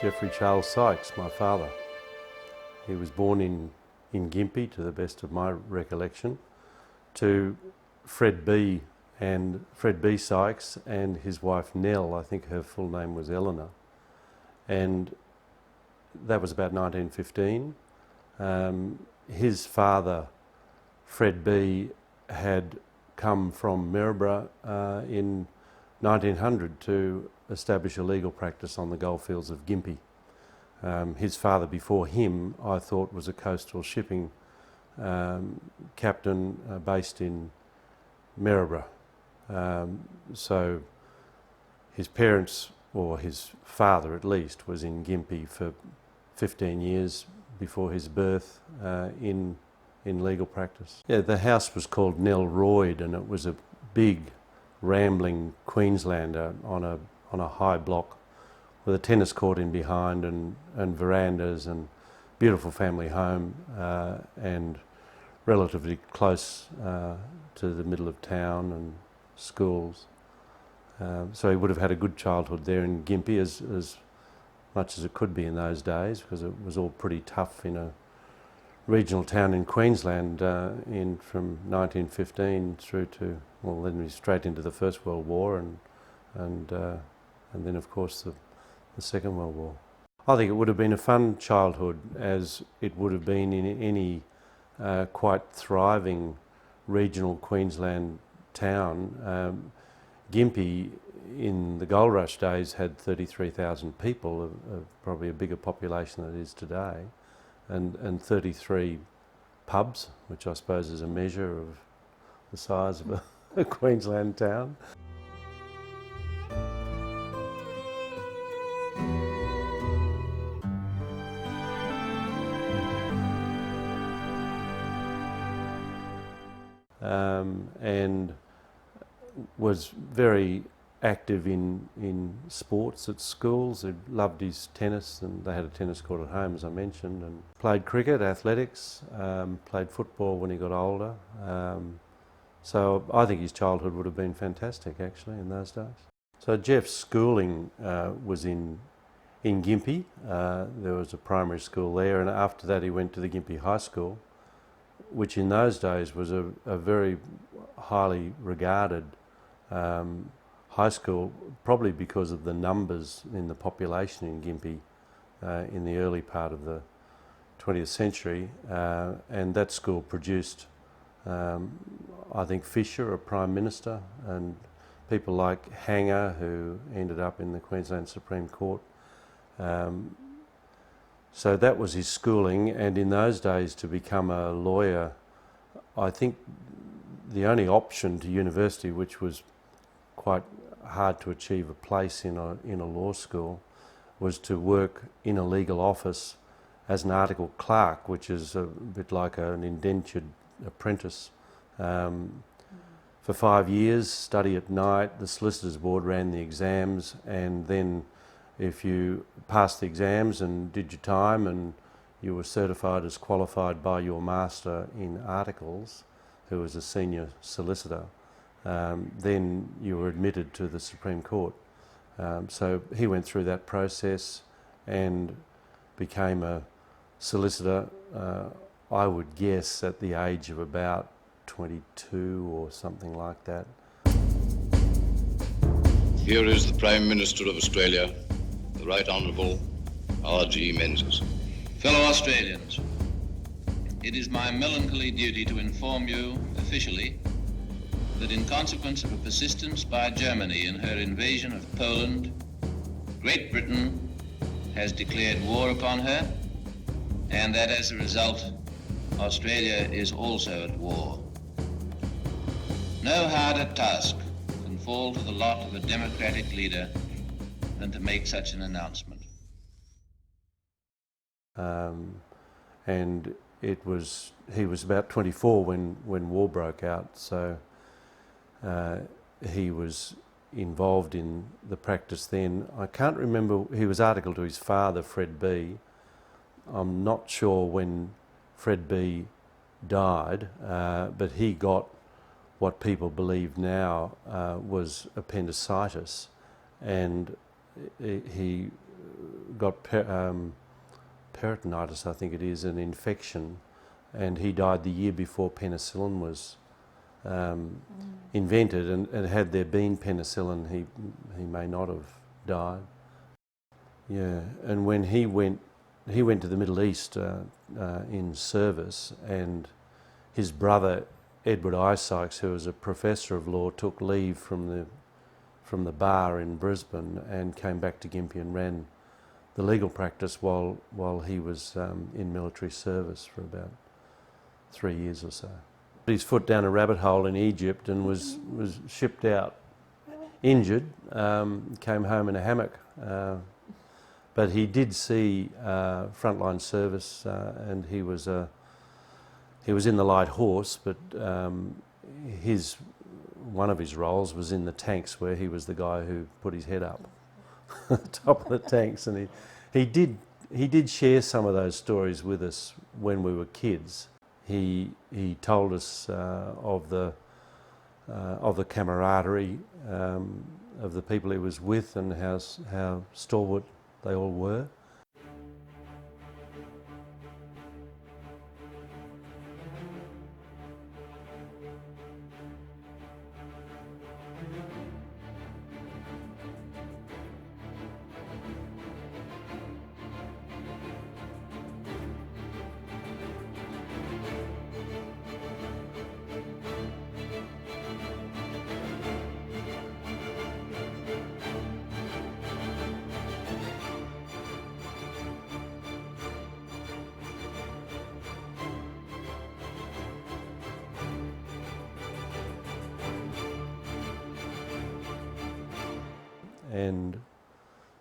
Geoffrey Charles Sykes, my father. He was born in Gympie, to the best of my recollection, to Fred B. Sykes and his wife Nell. I think her full name was Eleanor. And that was about 1915. His father, Fred B., had come from Maryborough in 1900 to establish a legal practice on the goldfields of Gympie. His father before him, I thought, was a coastal shipping captain based in Maryborough. So his parents, or his father at least, was in Gympie for 15 years before his birth in legal practice. Yeah, the house was called Nelroyd, and it was a big, rambling Queenslander on a high block with a tennis court in behind and verandas and beautiful family home and relatively close to the middle of town and schools. So he would have had a good childhood there in Gympie, as much as it could be in those days, because it was all pretty tough in a regional town in Queensland from 1915 through to, well, then straight into the First World War and then of course the Second World War. I think it would have been a fun childhood, as it would have been in any quite thriving regional Queensland town. Gympie in the gold rush days had 33,000 people, probably a bigger population than it is today, and 33 pubs, which I suppose is a measure of the size of a Queensland town. And was very active in sports at schools. He loved his tennis, and they had a tennis court at home, as I mentioned, and played cricket, athletics, played football when he got older. So I think his childhood would have been fantastic, actually, in those days. So Jeff's schooling was in Gympie. There was a primary school there, and after that he went to the Gympie High School, which in those days was a very highly regarded high school, probably because of the numbers in the population in Gympie in the early part of the 20th century. And that school produced, I think, Fisher, a Prime Minister, and people like Hanger, who ended up in the Queensland Supreme Court. So that was his schooling, and in those days to become a lawyer, I think the only option to university, which was quite hard to achieve a place in a law school, was to work in a legal office as an article clerk, which is a bit like an indentured apprentice. For 5 years, study at night, the solicitors board ran the exams, and then if you passed the exams and did your time and you were certified as qualified by your master in articles, who was a senior solicitor, then you were admitted to the Supreme Court. So he went through that process and became a solicitor, I would guess at the age of about 22 or something like that. Here is the Prime Minister of Australia, the Right Honourable R.G. Menzies. Fellow Australians, it is my melancholy duty to inform you officially that in consequence of a persistence by Germany in her invasion of Poland, Great Britain has declared war upon her, and that as a result, Australia is also at war. No harder task can fall to the lot of a democratic leader than to make such an announcement. And he was about 24 when war broke out, so he was involved in the practice then. I can't remember, he was articled to his father, Fred B. I'm not sure when Fred B. died, but he got what people believe now was appendicitis, and he got peritonitis, I think it is, an infection, and he died the year before penicillin was invented, and had there been penicillin, he may not have died. Yeah, and when he went to the Middle East in service, and his brother Edward I. Sykes, who was a professor of law, took leave from the bar in Brisbane and came back to Gympie and ran the legal practice while he was in military service for about 3 years or so. Put his foot down a rabbit hole in Egypt and was shipped out injured, came home in a hammock. But he did see frontline service, and he was in the Light Horse, but one of his roles was in the tanks, where he was the guy who put his head up the top of the tanks, and he did share some of those stories with us when we were kids. He told us of the camaraderie of the people he was with, and how stalwart they all were. And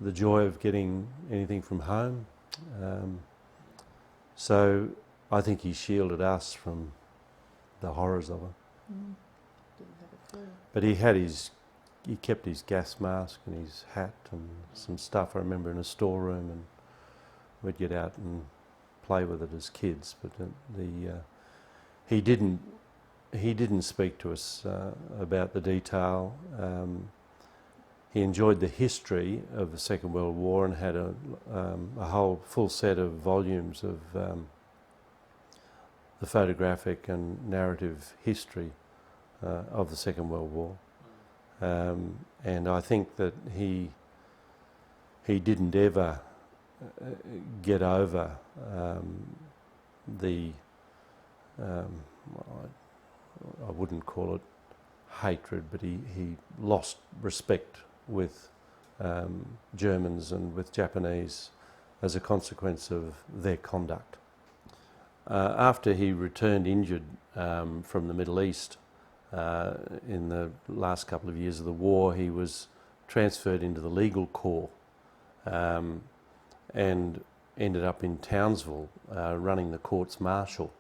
the joy of getting anything from home. So I think he shielded us from the horrors of it. Didn't have a clue. But he kept his gas mask and his hat and some stuff, I remember, in a storeroom, and we'd get out and play with it as kids. But he didn't speak to us about the detail. He enjoyed the history of the Second World War and had a whole full set of volumes of the photographic and narrative history of the Second World War. And I think that he didn't ever get over I wouldn't call it hatred, but he lost respect with Germans and with Japanese as a consequence of their conduct. After he returned injured from the Middle East in the last couple of years of the war, he was transferred into the legal corps and ended up in Townsville running the courts martial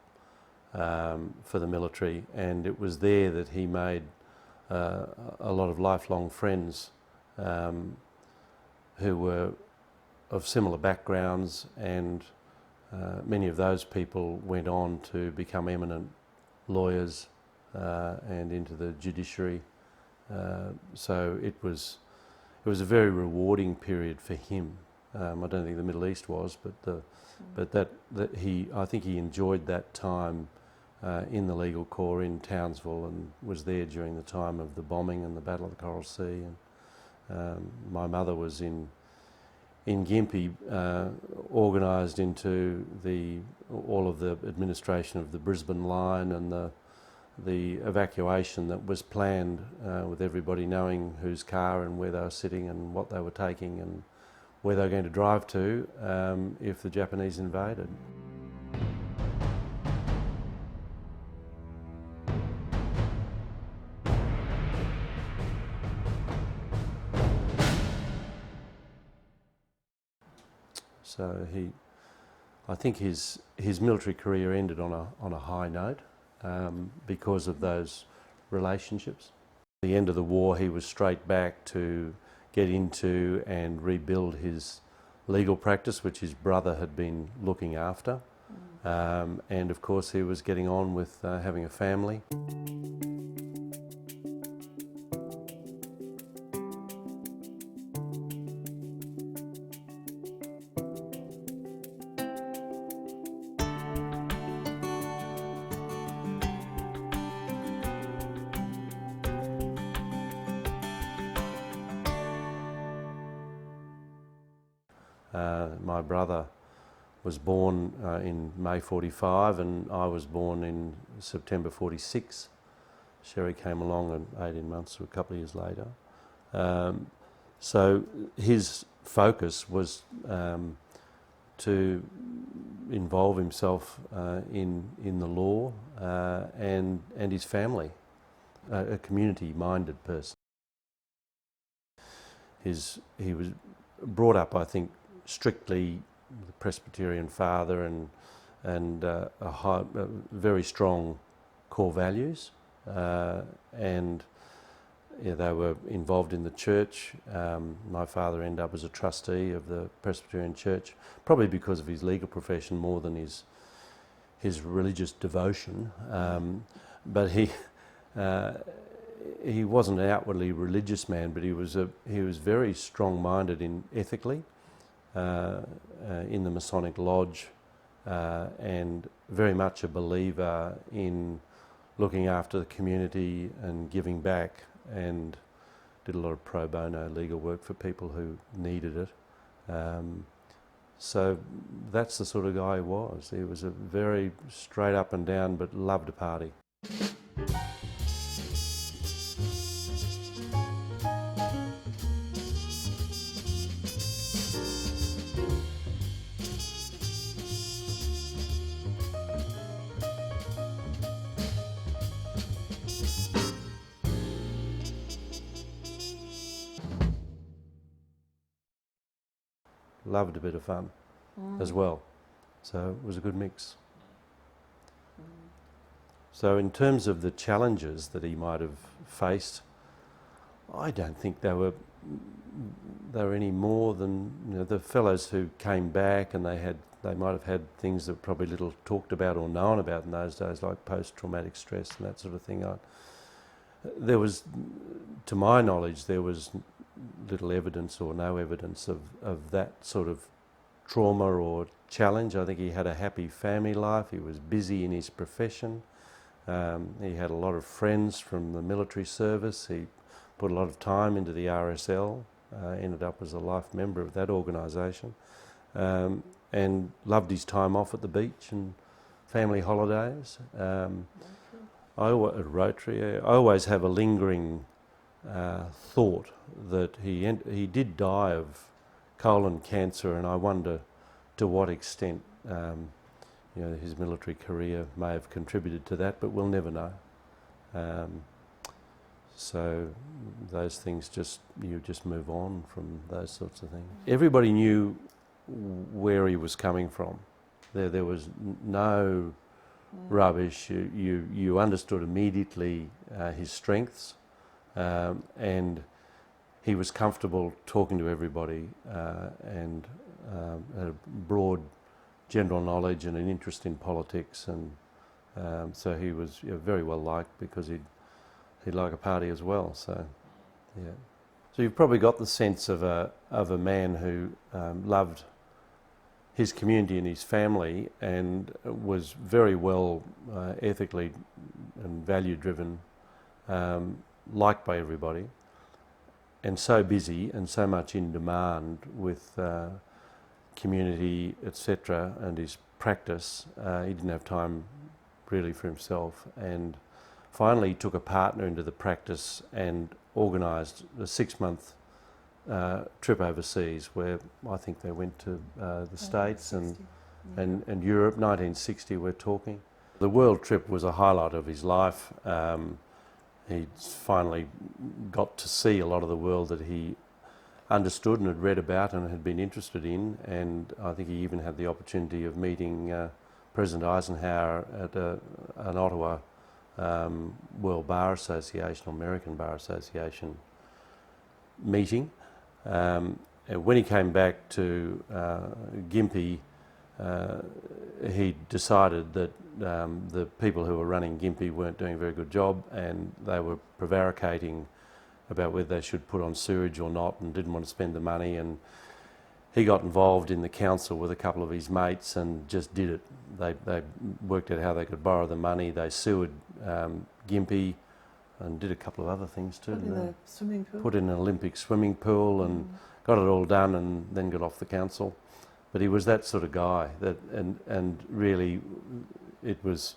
for the military, and it was there that he made a lot of lifelong friends who were of similar backgrounds, and many of those people went on to become eminent lawyers and into the judiciary. So it was a very rewarding period for him. I don't think the Middle East was, but I think he enjoyed that time in the legal corps in Townsville, and was there during the time of the bombing and the Battle of the Coral Sea. And my mother was in Gympie, organised into all of the administration of the Brisbane line and the evacuation that was planned, with everybody knowing whose car and where they were sitting and what they were taking and where they were going to drive to if the Japanese invaded. So I think his military career ended on a high note because of those relationships. At the end of the war, he was straight back to get into and rebuild his legal practice, which his brother had been looking after. And of course, he was getting on with having a family. My brother was born in May 45 and I was born in September 46. Sherry came along 18 months or a couple of years later. So his focus was to involve himself in the law and his family, a community-minded person. He was brought up, I think, strictly with a Presbyterian father and very strong core values, and they were involved in the church. My father ended up as a trustee of the Presbyterian Church, probably because of his legal profession more than his religious devotion. But he wasn't an outwardly religious man, but he was very strong-minded ethically in the Masonic Lodge, and very much a believer in looking after the community and giving back, and did a lot of pro bono legal work for people who needed it. So that's the sort of guy he was. He was a very straight up and down, but loved a party. Loved a bit of fun as well, so it was a good mix. So in terms of the challenges that he might have faced, I don't think they were any more than, you know, the fellows who came back, and they might have had things that were probably little talked about or known about in those days, like post-traumatic stress and that sort of thing. There was, to my knowledge, there was little evidence or no evidence of that sort of trauma or challenge. I think he had a happy family life. He was busy in his profession. He had a lot of friends from the military service. He put a lot of time into the RSL, ended up as a life member of that organisation, and loved his time off at the beach and family holidays. At Rotary, I always have a lingering thought that he did die of colon cancer, and I wonder to what extent his military career may have contributed to that, but we'll never know. So those things you just move on from those sorts of things. Everybody knew where he was coming from. There was no rubbish. You understood immediately his strengths, and he was comfortable talking to everybody, and had a broad general knowledge and an interest in politics, and so he was very well liked because he'd like a party as well. So, yeah. So you've probably got the sense of a man who loved his community and his family, and was very well ethically and value-driven, liked by everybody, and so busy and so much in demand with community, etc., and his practice. He didn't have time really for himself, and finally he took a partner into the practice and organised a 6-month trip overseas, where I think they went to the States and Europe. 1960 we're talking. The world trip was a highlight of his life. He finally got to see a lot of the world that he understood and had read about and had been interested in, and I think he even had the opportunity of meeting President Eisenhower at an Ottawa World Bar Association, American Bar Association meeting. And when he came back to Gympie, he decided that the people who were running Gympie weren't doing a very good job, and they were prevaricating about whether they should put on sewage or not, and didn't want to spend the money. And he got involved in the council with a couple of his mates and just did it. They worked out how they could borrow the money. They sewered Gympie and did a couple of other things too. Put in a swimming pool. Put in an Olympic swimming pool and got it all done, and then got off the council. But he was that sort of guy, and really it was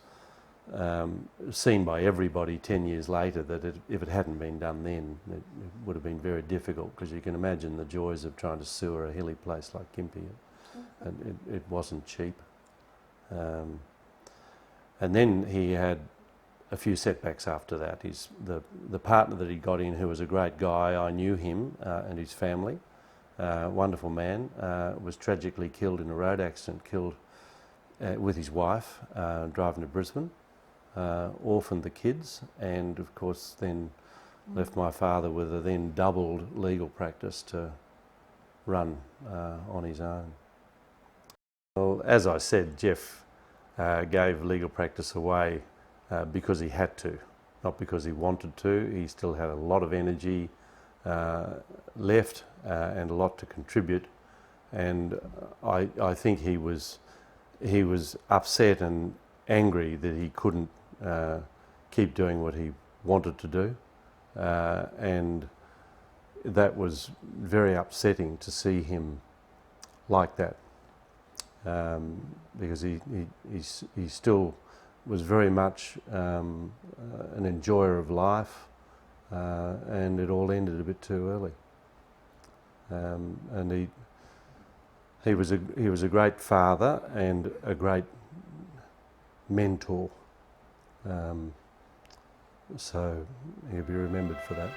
seen by everybody 10 years later that if it hadn't been done then, it would have been very difficult, because you can imagine the joys of trying to sewer a hilly place like Gympie. And it wasn't cheap. And then he had a few setbacks after that. The partner that he got in, who was a great guy, I knew him and his family, wonderful man, was tragically killed in a road accident, killed with his wife, driving to Brisbane, orphaned the kids, and of course then left my father with a then doubled legal practice to run on his own. Well, as I said, Geoff gave legal practice away because he had to, not because he wanted to. He still had a lot of energy left and a lot to contribute, and I think he was upset and angry that he couldn't keep doing what he wanted to do, and that was very upsetting to see him like that. Because he still was very much an enjoyer of life, and it all ended a bit too early. And he was a great father and a great mentor. So he'll be remembered for that.